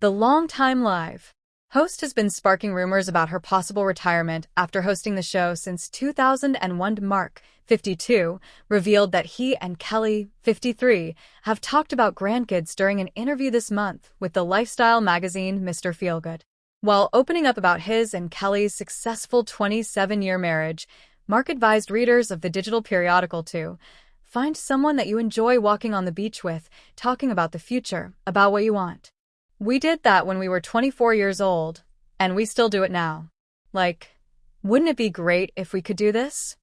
The longtime live host has been sparking rumors about her possible retirement after hosting the show since 2001. Mark, 52, revealed that he and Kelly, 53, have talked about grandkids during an interview this month with the lifestyle magazine Mr. Feelgood. While opening up about his and Kelly's successful 27-year marriage, Mark advised readers of the digital periodical to find someone that you enjoy walking on the beach with, talking about the future, about what you want. We did that when we were 24 years old, and we still do it now. Like, wouldn't it be great if we could do this?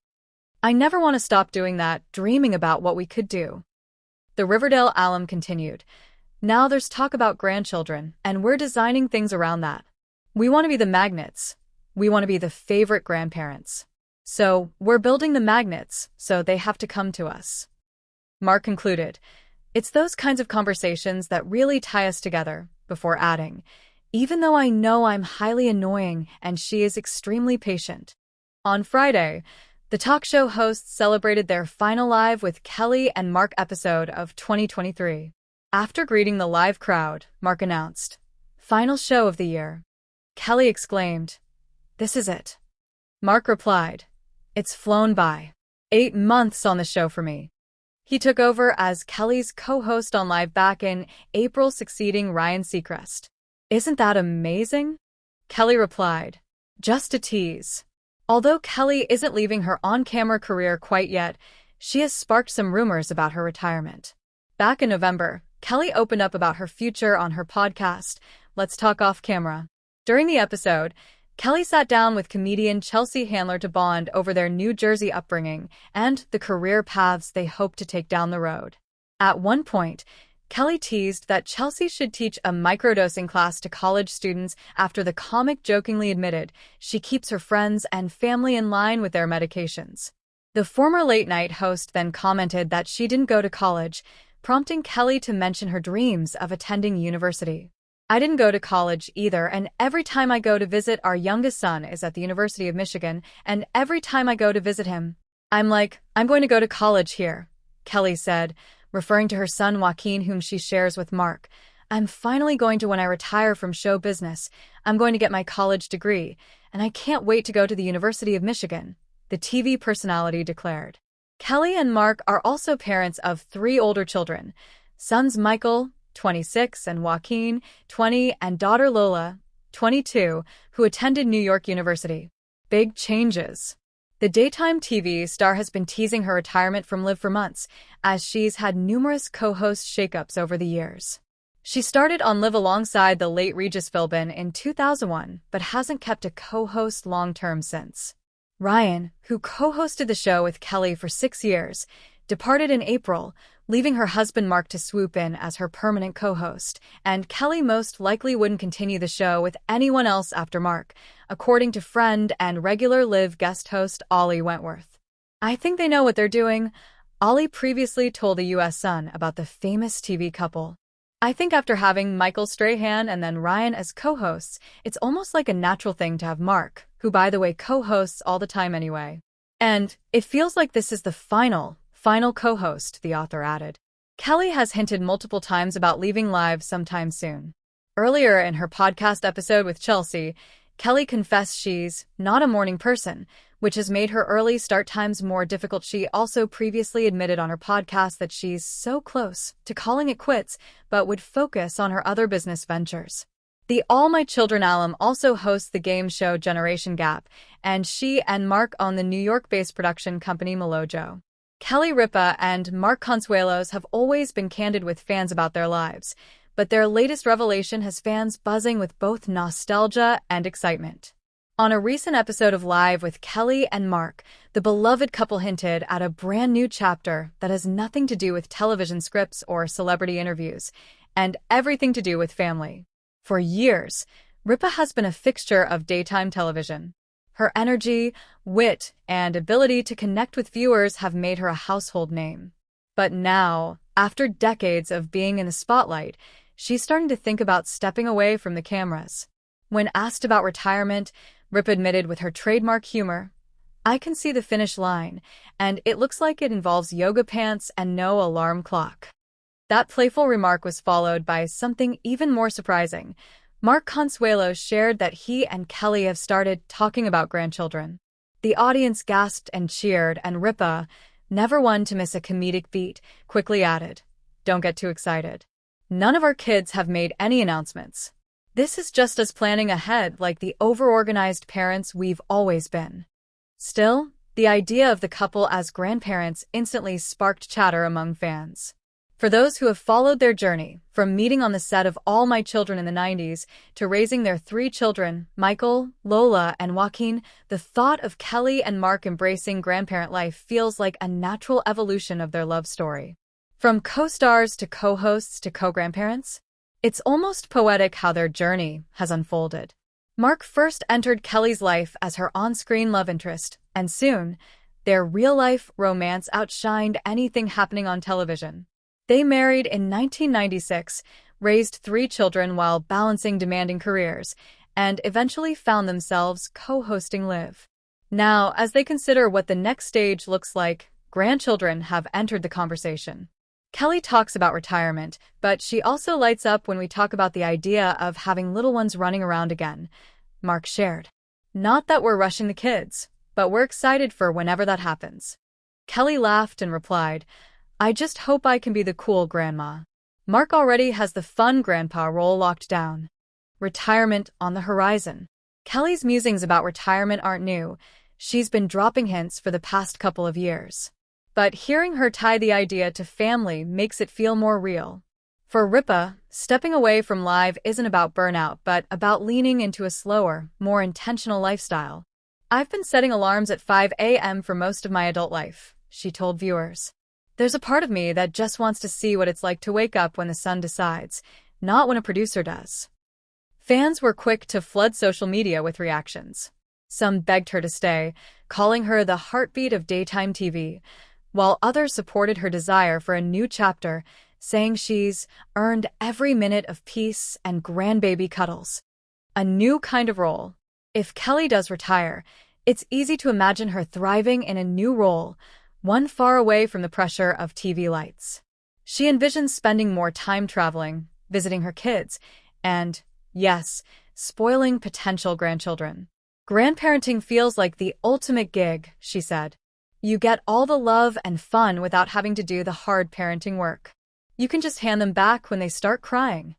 I never want to stop doing that, dreaming about what we could do. The Riverdale alum continued. Now there's talk about grandchildren, and we're designing things around that. We want to be the magnets. We want to be the favorite grandparents. So, we're building the magnets, so they have to come to us. Mark concluded, "It's those kinds of conversations that really tie us together," before adding, "Even though I know I'm highly annoying and she is extremely patient." On Friday, the talk show hosts celebrated their final Live with Kelly and Mark episode of 2023. After greeting the live crowd, Mark announced, "Final show of the year." Kelly exclaimed, "This is it." Mark replied, "It's flown by. 8 months on the show for me." He took over as Kelly's co-host on Live back in April, succeeding Ryan Seacrest. "Isn't that amazing?" Kelly replied, "Just a tease." Although Kelly isn't leaving her on-camera career quite yet, she has sparked some rumors about her retirement. Back in November, Kelly opened up about her future on her podcast, Let's Talk Off Camera. During the episode, Kelly sat down with comedian Chelsea Handler to bond over their New Jersey upbringing and the career paths they hope to take down the road. At one point, Kelly teased that Chelsea should teach a microdosing class to college students after the comic jokingly admitted she keeps her friends and family in line with their medications. The former late-night host then commented that she didn't go to college, prompting Kelly to mention her dreams of attending university. "I didn't go to college either, and every time I go to visit our youngest son is at the University of Michigan, and every time I go to visit him, I'm like, I'm going to go to college here," Kelly said, referring to her son Joaquin, whom she shares with Mark. "I'm finally going to, when I retire from show business, I'm going to get my college degree, and I can't wait to go to the University of Michigan," the TV personality declared. Kelly and Mark are also parents of 3 older children, sons Michael, 26, and Joaquin, 20, and daughter Lola, 22, who attended New York University. Big changes. The daytime TV star has been teasing her retirement from Live for months, as she's had numerous co-host shakeups over the years. She started on Live alongside the late Regis Philbin in 2001, but hasn't kept a co-host long-term since. Ryan, who co-hosted the show with Kelly for 6 years, departed in April, leaving her husband Mark to swoop in as her permanent co-host, and Kelly most likely wouldn't continue the show with anyone else after Mark, according to friend and regular Live guest host Ollie Wentworth. "I think they know what they're doing," Ollie previously told the U.S. Sun about the famous TV couple. "I think after having Michael Strahan and then Ryan as co-hosts, it's almost like a natural thing to have Mark, who by the way co-hosts all the time anyway. And it feels like this is the final co-host," the author added. Kelly has hinted multiple times about leaving Live sometime soon. Earlier in her podcast episode with Chelsea, Kelly confessed she's not a morning person, which has made her early start times more difficult. She also previously admitted on her podcast that she's so close to calling it quits, but would focus on her other business ventures. The All My Children alum also hosts the game show Generation Gap, and she and Mark own the New York-based production company Melojo. Kelly Ripa and Mark Consuelos have always been candid with fans about their lives, but their latest revelation has fans buzzing with both nostalgia and excitement. On a recent episode of Live with Kelly and Mark, the beloved couple hinted at a brand new chapter that has nothing to do with television scripts or celebrity interviews, and everything to do with family. For years, Ripa has been a fixture of daytime television. Her energy, wit, and ability to connect with viewers have made her a household name. But now, after decades of being in the spotlight, she's starting to think about stepping away from the cameras. When asked about retirement, Ripa admitted with her trademark humor, "I can see the finish line, and it looks like it involves yoga pants and no alarm clock." That playful remark was followed by something even more surprising. Mark Consuelos shared that he and Kelly have started talking about grandchildren. The audience gasped and cheered, and Ripa, never one to miss a comedic beat, quickly added, "Don't get too excited. None of our kids have made any announcements. This is just us planning ahead like the over-organized parents we've always been." Still, the idea of the couple as grandparents instantly sparked chatter among fans. For those who have followed their journey, from meeting on the set of All My Children in the 90s to raising their 3 children, Michael, Lola, and Joaquin, the thought of Kelly and Mark embracing grandparent life feels like a natural evolution of their love story. From co-stars to co-hosts to co-grandparents, it's almost poetic how their journey has unfolded. Mark first entered Kelly's life as her on-screen love interest, and soon, their real-life romance outshined anything happening on television. They married in 1996, raised 3 children while balancing demanding careers, and eventually found themselves co-hosting Live. Now, as they consider what the next stage looks like, grandchildren have entered the conversation. Kelly talks about retirement, but she also lights up when we talk about the idea of having little ones running around again. Mark shared, "Not that we're rushing the kids, but we're excited for whenever that happens." Kelly laughed and replied, "I just hope I can be the cool grandma." Mark already has the fun grandpa role locked down. Retirement on the horizon. Kelly's musings about retirement aren't new. She's been dropping hints for the past couple of years. But hearing her tie the idea to family makes it feel more real. For Ripa, stepping away from Live isn't about burnout, but about leaning into a slower, more intentional lifestyle. "I've been setting alarms at 5 a.m. for most of my adult life," she told viewers. "There's a part of me that just wants to see what it's like to wake up when the sun decides, not when a producer does." Fans were quick to flood social media with reactions. Some begged her to stay, calling her the heartbeat of daytime TV, while others supported her desire for a new chapter, saying she's earned every minute of peace and grandbaby cuddles. A new kind of role. If Kelly does retire, it's easy to imagine her thriving in a new role, one far away from the pressure of TV lights. She envisions spending more time traveling, visiting her kids, and, yes, spoiling potential grandchildren. "Grandparenting feels like the ultimate gig," she said. "You get all the love and fun without having to do the hard parenting work. You can just hand them back when they start crying."